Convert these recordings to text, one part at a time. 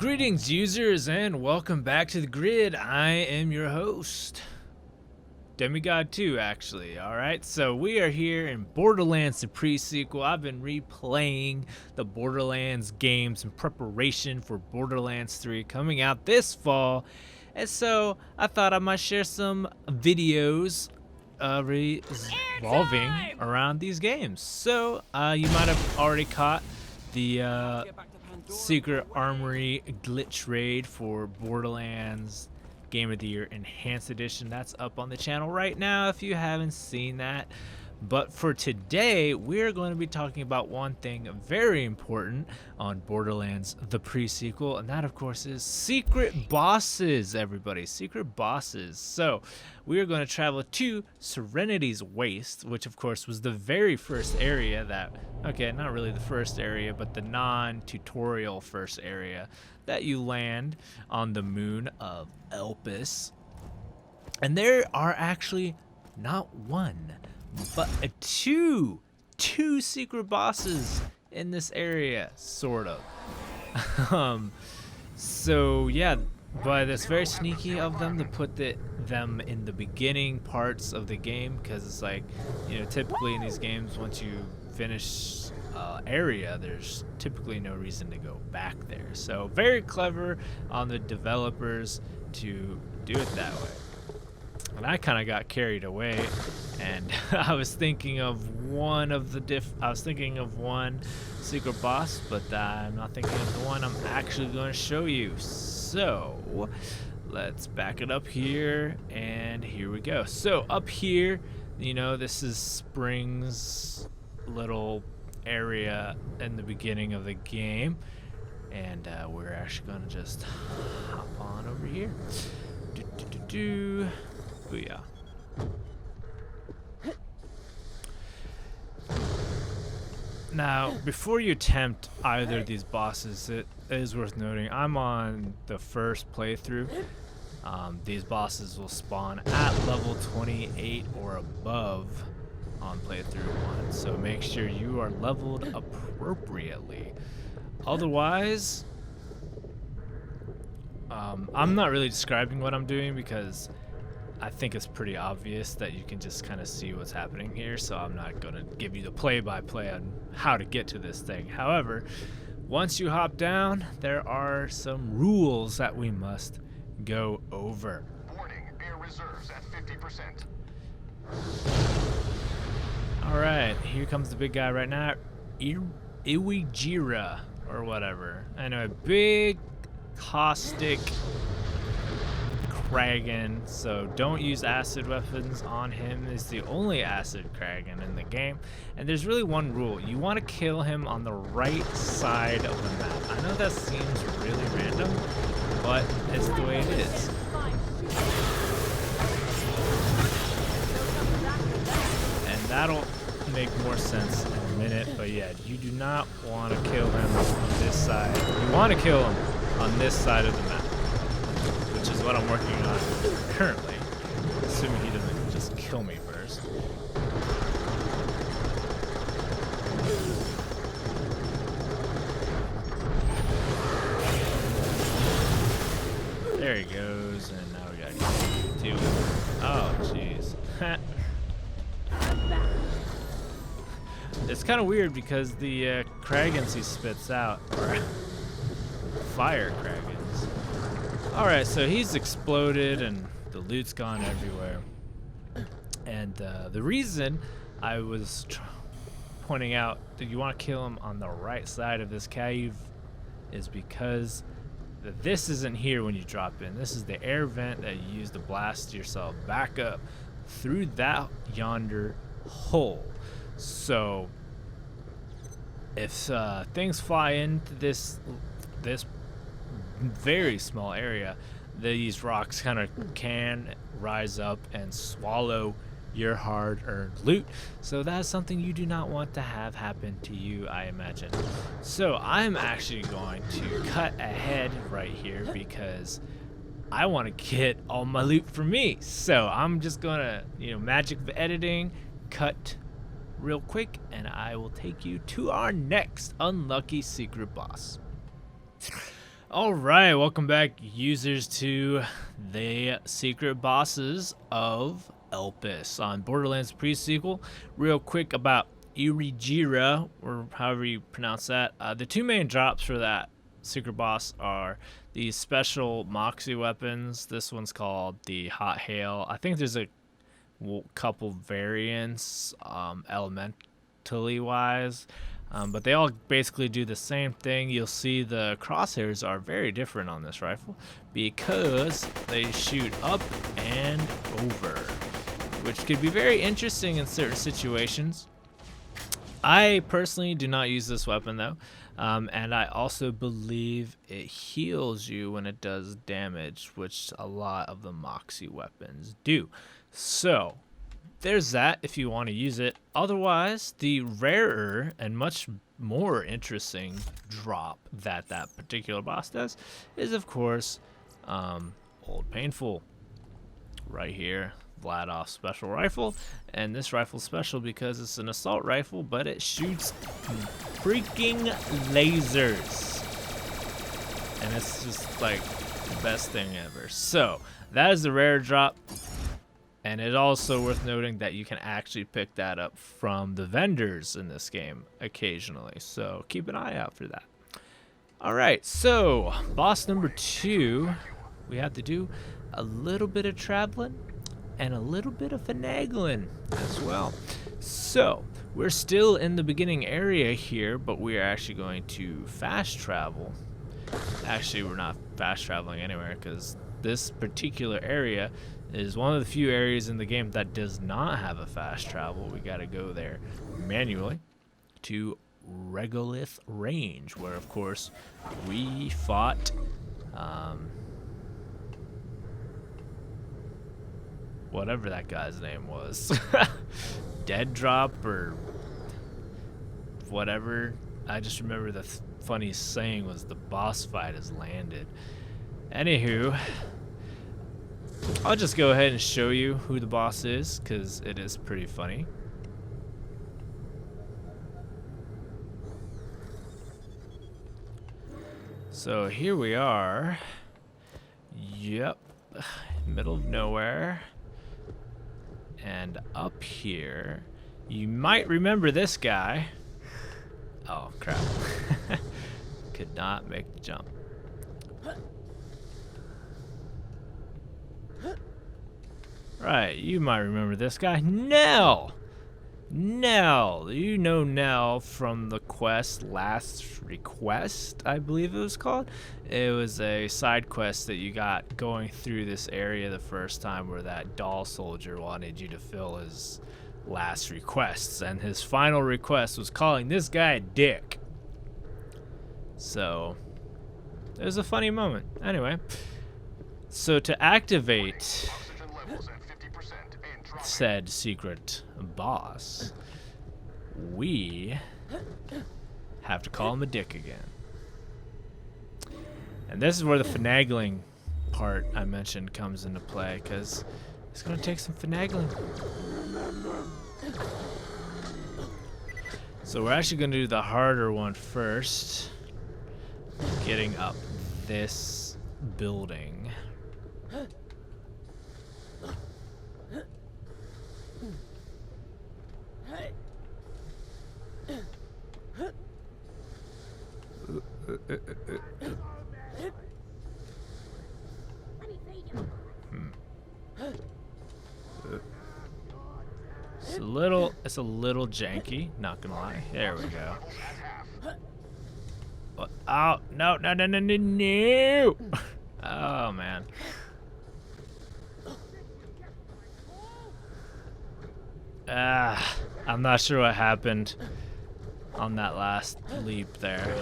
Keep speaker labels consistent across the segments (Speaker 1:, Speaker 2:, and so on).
Speaker 1: Greetings users and welcome back to the grid. I am your host, Demigod 2 actually. Alright, so we are here in Borderlands the pre-sequel. I've been replaying the Borderlands games in preparation for Borderlands 3 coming out this fall. And so I thought I might share some videos revolving around these games. So you might have already caught the Secret Armory glitch raid for Borderlands Game of the Year Enhanced Edition. That's up on the channel right now if you haven't seen that. But for today, we're going to be talking about one thing very important on Borderlands the pre-sequel, and that of course is secret bosses, everybody. Secret bosses. So we are going to travel to Serenity's Waste, which of course was the very first area that, okay, not really the first area, but the non-tutorial first area that you land on the moon of Elpis. And there are actually not one, but two secret bosses in this area, sort of. So yeah, but it's very sneaky of them to put them in the beginning parts of the game, because it's like, you know, typically in these games, once you finish area, there's typically no reason to go back there. So very clever on the developers to do it that way. And I kind of got carried away, and I was thinking of one secret boss, but I'm not thinking of the one I'm actually going to show you. So let's back it up here, and here we go. So up here, you know, this is Spring's little area in the beginning of the game, and we're actually going to just hop on over here. Booyah. Now, before you attempt either of these bosses, it is worth noting I'm on the first playthrough. These bosses will spawn at level 28 or above on playthrough 1, so make sure you are leveled appropriately. Otherwise, I'm not really describing what I'm doing because I think it's pretty obvious that you can just kind of see what's happening here, so I'm not going to give you the play-by-play on how to get to this thing. However, once you hop down, there are some rules that we must go over.
Speaker 2: Warning, air reserves at 50%.
Speaker 1: Alright, here comes the big guy right now. Iwijira, or whatever. I know, a big, caustic Kragan, so don't use acid weapons on him. He's the only acid Kragan in the game. And there's really one rule. You want to kill him on the right side of the map. I know that seems really random, but it's the way it is. And that'll make more sense in a minute, but yeah, you do not want to kill him on this side. You want to kill him on this side of the map, which is what I'm working on currently, assuming he doesn't just kill me first. There he goes, and now we gotta deal with him. Oh, jeez. It's kind of weird because the Kragans he spits out are fire Kragans. Alright, so he's exploded and the loot's gone everywhere. And the reason I was pointing out that you want to kill him on the right side of this cave is because this isn't here when you drop in. This is the air vent that you use to blast yourself back up through that yonder hole. So if things fly into this very small area, these rocks kind of can rise up and swallow your hard-earned loot. So that's something you do not want to have happen to you, I imagine. So I'm actually going to cut ahead right here because I want to get all my loot for me. So I'm just gonna, you know, magic of editing, cut real quick, and I will take you to our next unlucky secret boss. Alright, welcome back, users, to the secret bosses of Elpis on Borderlands pre-sequel. Real quick about Irigira, or however you pronounce that. The two main drops for that secret boss are these special Moxie weapons. This one's called the Hot Hail. I think there's a couple variants, elementally wise. But they all basically do the same thing. You'll see the crosshairs are very different on this rifle because they shoot up and over, which could be very interesting in certain situations. I personally do not use this weapon though, and I also believe it heals you when it does damage, which a lot of the Moxie weapons do. So there's that if you want to use it. Otherwise, the rarer and much more interesting drop that particular boss does is, of course, Old Painful. Right here, Vladov special rifle. And this rifle's special because it's an assault rifle, but it shoots freaking lasers. And it's just like the best thing ever. So that is the rare drop. And it's also worth noting that you can actually pick that up from the vendors in this game occasionally. So keep an eye out for that. Alright, so boss number 2, we have to do a little bit of traveling and a little bit of finagling as well. So we're still in the beginning area here, but we are actually going to fast travel. Actually, we're not fast traveling anywhere because this particular area is one of the few areas in the game that does not have a fast travel. We gotta go there manually to Regolith Range, where of course we fought whatever that guy's name was. Dead Drop or whatever. I just remember the funny saying was the boss fight has landed. Anywho, I'll just go ahead and show you who the boss is, because it is pretty funny. So here we are. Yep. Middle of nowhere. And up here, you might remember this guy. Oh, crap. Could not make the jump. Right, you might remember this guy, Nell. Nell, you know Nell from the quest Last Request, I believe it was called. It was a side quest that you got going through this area the first time, where that doll soldier wanted you to fill his last requests, and his final request was calling this guy a dick. So it was a funny moment. Anyway, so to activate said secret boss, we have to call him a dick again. And this is where the finagling part I mentioned comes into play, because it's going to take some finagling. So we're actually going to do the harder one first, getting up this building. It's a little janky, not gonna lie. There we go. Oh, no. Oh, man. I'm not sure what happened on that last leap there.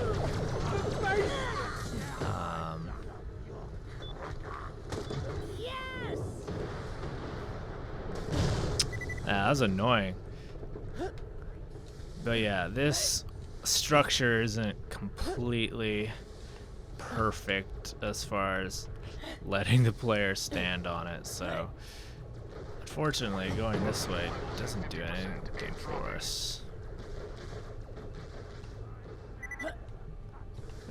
Speaker 1: That was annoying. But yeah, this structure isn't completely perfect as far as letting the player stand on it, so unfortunately going this way doesn't do anything for us.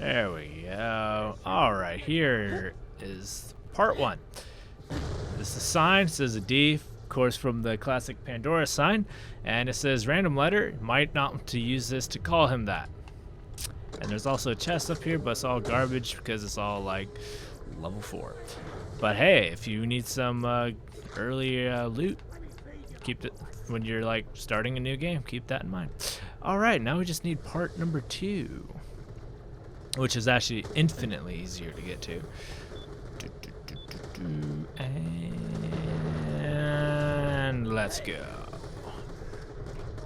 Speaker 1: There we go. Alright, here is part 1. This is a sign. It says a D, of course, from the classic Pandora sign. And it says random letter. Might not want to use this to call him that. And there's also a chest up here, but it's all garbage because it's all like level 4. But hey, if you need some early loot, keep it when you're like starting a new game. Keep that in mind. Alright, now we just need part number 2. Which is actually infinitely easier to get to. And let's go.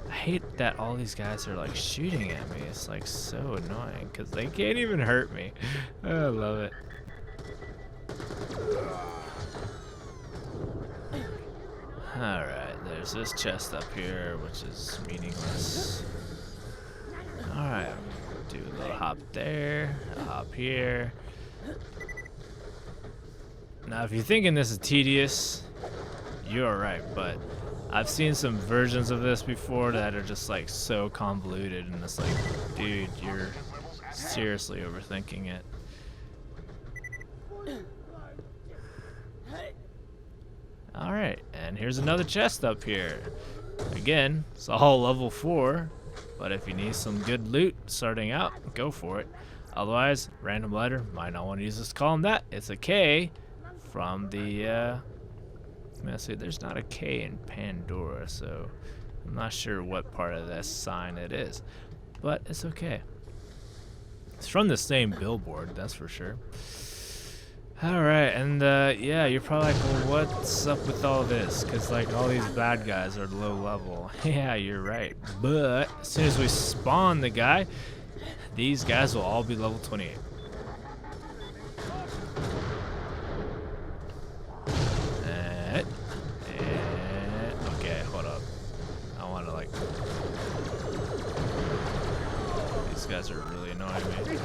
Speaker 1: I hate that all these guys are like shooting at me. It's like so annoying because they can't even hurt me. I love it. Alright, there's this chest up here, which is meaningless. Alright. Do a little hop there, a hop here. Now, if you're thinking this is tedious, you're right, but I've seen some versions of this before that are just like so convoluted, and it's like, dude, you're seriously overthinking it. Alright, and here's another chest up here. Again, it's all level 4. But if you need some good loot starting out, go for it. Otherwise, random letter, might not want to use this to call him that. It's a K from the, let's see, there's not a K in Pandora, so I'm not sure what part of this sign it is. But it's okay. It's from the same billboard, that's for sure. Alright, and yeah, you're probably like, well, what's up with all this? Because like all these bad guys are low level. Yeah, you're right. But as soon as we spawn the guy, these guys will all be level 28. Okay, hold up. I want to like... These guys are really annoying me.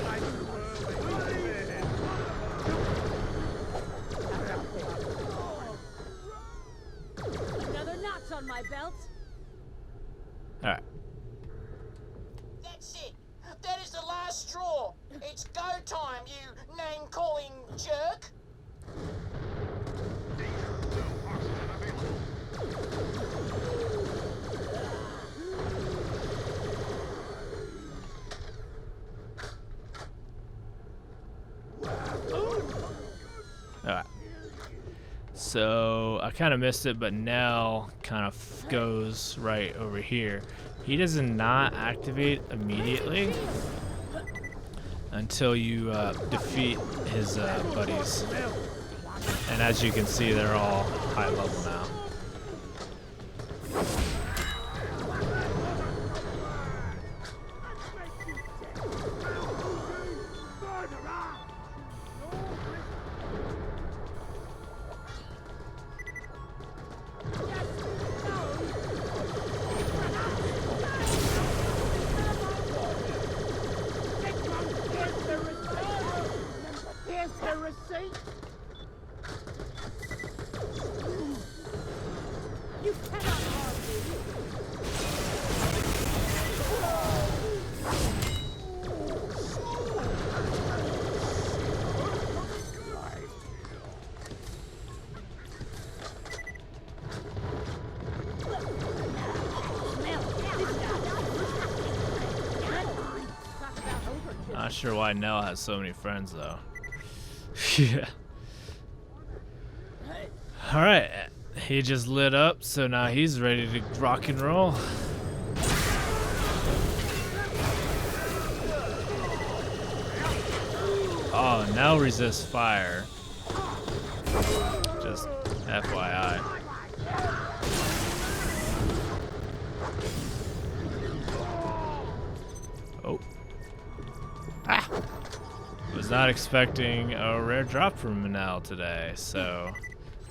Speaker 3: On my belt.
Speaker 1: All right.
Speaker 4: That's it. That is the last straw. It's go time, you name-calling jerk.
Speaker 1: All right. So I kind of missed it, but Nell kind of goes right over here. He does not activate immediately until you defeat his buddies. And as you can see, they're all high level now.
Speaker 3: You cannot harm me.
Speaker 1: Not sure why Nell has so many friends though. Yeah. Alright, he just lit up, so now he's ready to rock and roll. Oh, Nell resists fire. Just FYI. Oh. Ah! Was not expecting a rare drop from Manal today, so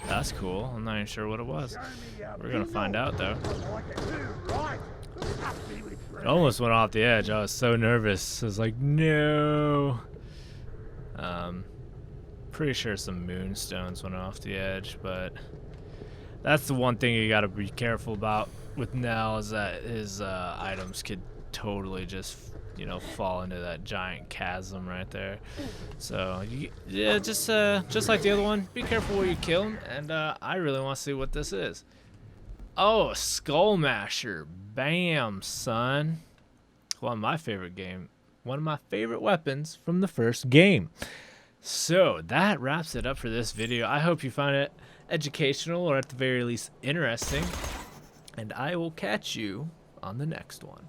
Speaker 1: that's cool. I'm not even sure what it was. We're gonna find out though. It almost went off the edge. I was so nervous. I was like, no. Pretty sure some moonstones went off the edge, but that's the one thing you gotta be careful about with Nell, is that his items could totally just you know, fall into that giant chasm right there. So yeah, just like the other one, be careful where you kill him. And I really want to see what this is. Oh, a Skull Masher. Bam, son. One of my favorite weapons from the first game. So that wraps it up for this video. I hope you found it educational, or at the very least interesting. And I will catch you on the next one.